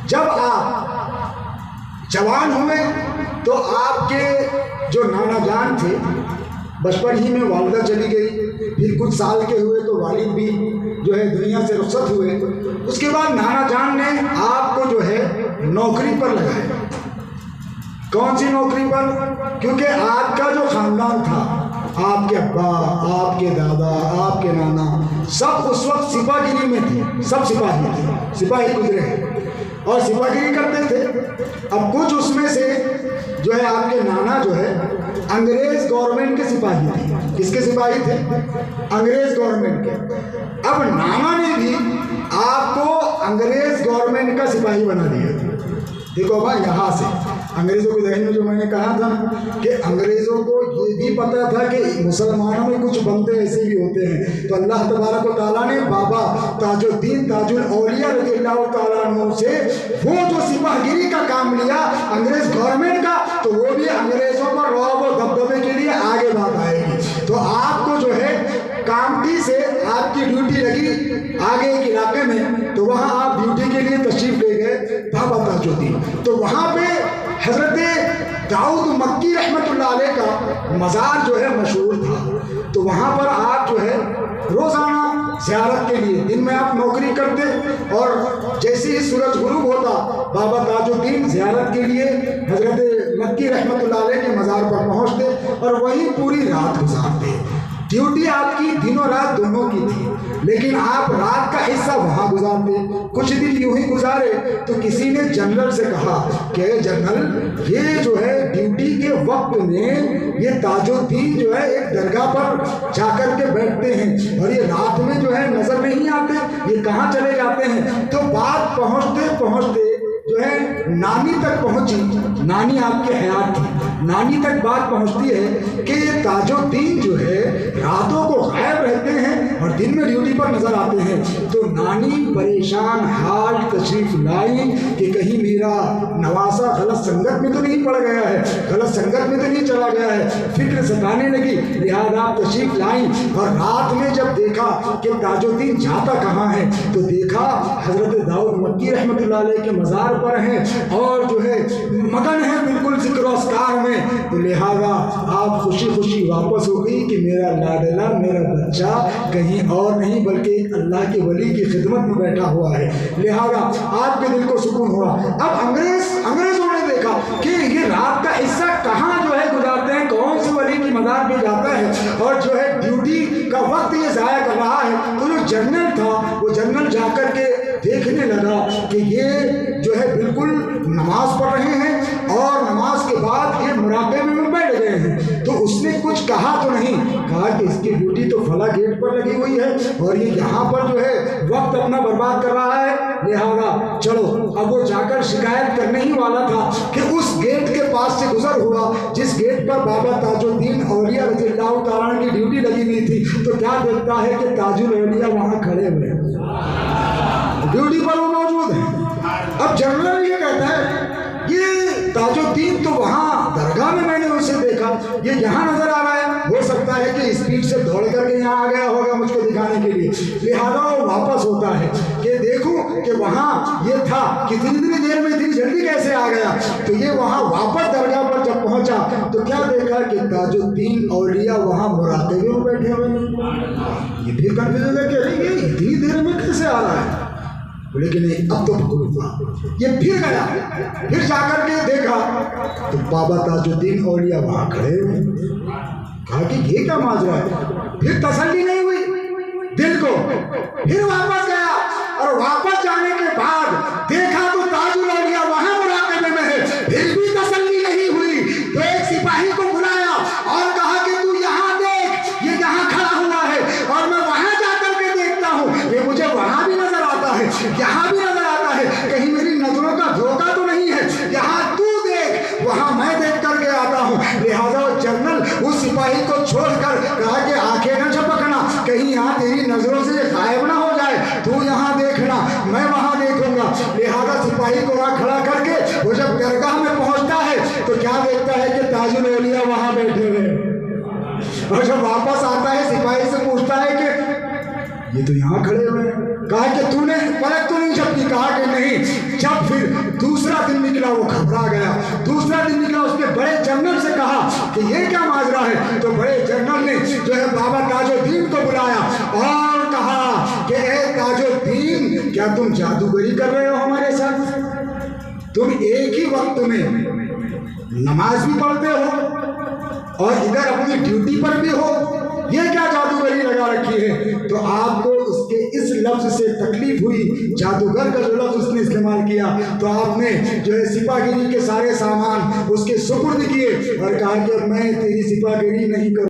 جب آپ جوان ہوئے تو آپ کے جو نانا جان تھے بچپن ہی میں والدہ چلی گئی، پھر کچھ سال کے ہوئے تو والد بھی جو ہے دنیا سے رخصت ہوئے، اس کے بعد نانا جان نے آپ کو جو ہے نوکری پر لگایا۔ کون سی نوکری پر؟ کیونکہ آپ کا جو خاندان تھا، آپ کے ابا، آپ کے دادا، آپ کے نانا، سب اس وقت سپاہ گیری میں تھے، سب سپاہی تھے، سپاہی گزرے ہیں اور سپاہ گیری کرتے تھے۔ اب کچھ اس میں سے جو ہے آپ کے نانا جو ہے انگریز گورنمنٹ کے سپاہی تھے۔ کس کے سپاہی تھے؟ انگریز گورنمنٹ کے۔ اب نانا نے بھی آپ کو انگریز گورنمنٹ کا سپاہی بنا دیا۔ دیکھو بھائی، یہاں سے انگریزوں کے ذہن میں جو میں نے کہا تھا کہ انگریزوں کو یہ بھی پتا تھا کہ مسلمانوں میں کچھ بندے ایسے بھی ہوتے ہیں، تو اللہ تبارک و تعالیٰ نے بابا تاج الدین تاج الاولیاء رضی اللہ تعالیٰ عنہ سے وہ جو سپاہ گیری کا کام لیا انگریز گورنمنٹ کا، تو وہ بھی انگریزوں پر رعب و دبدبے کے لیے آگے بات آئے گی۔ تو آپ کو جو ہے کامٹی سے آپ کی ڈیوٹی لگی آگے ایک علاقے میں، تو وہاں آپ ڈیوٹی کے لیے تشریف لے گئے بابا تاج الدین۔ تو وہاں پہ حضرت داؤد مکی رحمۃ اللہ علیہ کا مزار جو ہے مشہور تھا، تو وہاں پر آپ جو ہے روزانہ زیارت کے لیے، دن میں آپ نوکری کرتے اور جیسے ہی سورج غروب ہوتا بابا تاج الدین زیارت کے لیے حضرت مکی رحمۃ اللہ علیہ کے مزار پر پہنچتے اور وہیں پوری رات گزارتے۔ ڈیوٹی آپ کی دن و رات دونوں کی تھی، لیکن آپ رات کا حصہ وہاں گزارتے۔ کچھ دن یوں ہی گزارے تو کسی نے جنرل سے کہا کہ جنرل، یہ جو ہے ڈیوٹی کے وقت میں یہ تاج الدین جو ہے ایک درگاہ پر جا کر کے بیٹھتے ہیں اور یہ رات میں جو ہے نظر نہیں آتے، یہ کہاں چلے جاتے ہیں؟ تو بات پہنچتے پہنچتے جو ہے نانی تک پہنچی۔ نانی آپ کے حیات تھی، نانی تک بات پہنچتی ہے کہ یہ تاج الدین جو ہے راتوں کو غائب رہتے ہیں اور دن میں ڈیوٹی پر نظر آتے ہیں۔ تو نانی پریشان حال تشریف لائی کہ کہیں میرا نواسا غلط سنگت میں تو نہیں پڑ گیا ہے، غلط سنگت میں تو نہیں چلا گیا ہے، فکر ستانے لگی، لہٰذا آپ تشریف لائیں۔ اور رات میں جب دیکھا کہ تاج الدین جاتا کہاں ہے، تو دیکھا حضرت داؤد مکی رحمۃ اللہ علیہ کے مزار پر ہیں اور جو ہے مگن ہے بالکل ذکر و اذکار میں، تو لہٰذا آپ خوشی خوشی واپس ہو گئی کہ میرا لاڈلا، میرا بچہ کہیں اور نہیں بلکہ ایک اللہ کے ولی کی خدمت میں بیٹھا ہوا ہے، لہٰذا آپ کے دل کو سکون ہوا۔ اب انگریزوں نے دیکھا کہ یہ رات کا حصہ کہاں جو ہے گزارتے ہیں، کون سے ولی کی مزار پہ جاتا ہے اور جو ہے ڈیوٹی کا وقت یہ ضائع کر رہا ہے۔ تو جو جنرل تھا وہ جنرل جا کر کے دیکھنے لگا کہ یہ جو ہے بالکل نماز پڑھ رہے ہیں اور نماز کے بعد یہ مراقبے میں بیٹھ گئے ہیں، تو اس نے کچھ کہا تو نہیں، کہا کہ اس کی ڈیوٹی تو فلاں گیٹ پر لگی ہوئی ہے اور یہ یہاں پر جو ہے وقت اپنا برباد کر رہا ہے، لہذا چلو۔ اب وہ جا کر شکایت کرنے ہی والا تھا کہ اس گیٹ کے پاس سے گزر ہوا جس گیٹ پر بابا تاج الدین اولیاء رضی اللہ تعالیٰ عنہ کی ڈیوٹی لگی ہوئی تھی، تو کیا دیکھتا ہے کہ تاج الاولیاء وہاں کھڑے ہوئے ہیں، ڈیوٹی پر وہ موجود ہیں۔ اب جنرل یہ کہتا ہے یہ تاج الدین تو وہاں درگاہ میں نے اسے دیکھا، یہ یہاں نظر آ رہا ہے، ہو سکتا ہے کہ اسپیڈ سے دوڑ کر کے یہاں آ گیا ہوگا مجھ کو دکھانے کے لیے، لہذا وہ واپس ہوتا ہے کہ دیکھوں کہ وہاں یہ تھا، کتنی دیر میں اتنی جلدی کیسے آ گیا۔ تو یہ وہاں واپس درگاہ پر جب پہنچا تو کیا دیکھا کہ تاج الدین اولیاء وہاں مراقبے میں بیٹھے ہوئے ہیں۔ یہ پھر کنفیوژن ہے کہ یہ اتنی دیر میں کیسے آ رہا ہے، لیکن اب تو پکڑ ہوا، یہ پھر گیا، پھر جا کر کے دیکھا تو بابا تاج الدین اولیاء وہاں کھڑے ہوئے، کہا کہ یہ کیا ماجرا ہے، پھر تسلی نہیں ہوئی دل کو، پھر واپس گیا اور واپس جانے کے بعد دیکھا تو تاج الاولیاء وہاں مراقبے میں ہے، پھر بھی تسلی نہیں ہوئی، تو ایک سپاہی کو بلایا اور کہا کہ تو یہاں دیکھ، یہ یہاں کھڑا ہوا ہے اور میں وہاں جا کر کے دیکھتا ہوں، یہ مجھے وہاں بھی نظر آتا ہے، یہاں بھی نظر آتا ہے، کہیں میری نظروں کا دھوکہ تو نہیں ہے، یہاں تو دیکھ، وہاں میں دیکھ کر کے آتا ہوں۔ لہٰذا وہ جنرل اس سپاہی کو چھوڑ کر کہا کہ آنکھیں نہ جھپکنا، کہیں یہاں تیری نظروں سے غائب نہ ہو جائے، تو یہاں دیکھنا، میں وہاں دیکھوں گا۔ لہٰذا سپاہی کو وہاں کھڑا کر کے وہ جب درگاہ میں پہنچتا ہے تو کیا دیکھتا ہے کہ تاج الاولیاء وہاں بیٹھے ہوئے، اور جب واپس آتا ہے سپاہی سے پوچھتا ہے کہ یہ تو یہاں کھڑے ہوئے ہیں، کہا کہ تو نے پلک تو نہیں جھپکی، کہا کہ نہیں۔ جب پھر نکلا وہ گھبرا گیا. دوسرا دن نکلا, اس نے بڑے جنرل سے کہا کہ یہ کیا ماجرا ہے. تو بڑے جنرل نے جو ہے بابا تاج الدین کو بلایا اور کہا کہ اے تاج الدین, کیا تم جادوگری کر رہے ہو ہمارے ساتھ؟ تم ایک ہی وقت میں نماز بھی پڑھتے ہو اور ادھر اپنی ڈیوٹی پر بھی ہو, یہ کیا جادوگری لگا رکھی ہے؟ تو آپ کو اس کے اس لفظ سے تکلیف ہوئی, جادوگر کا جو لفظ اس نے استعمال کیا, تو آپ نے جو ہے سپاہ گیری کے سارے سامان اس کے سپرد کیے اور کہا کہ میں تیری سپاہ گیری نہیں کروں.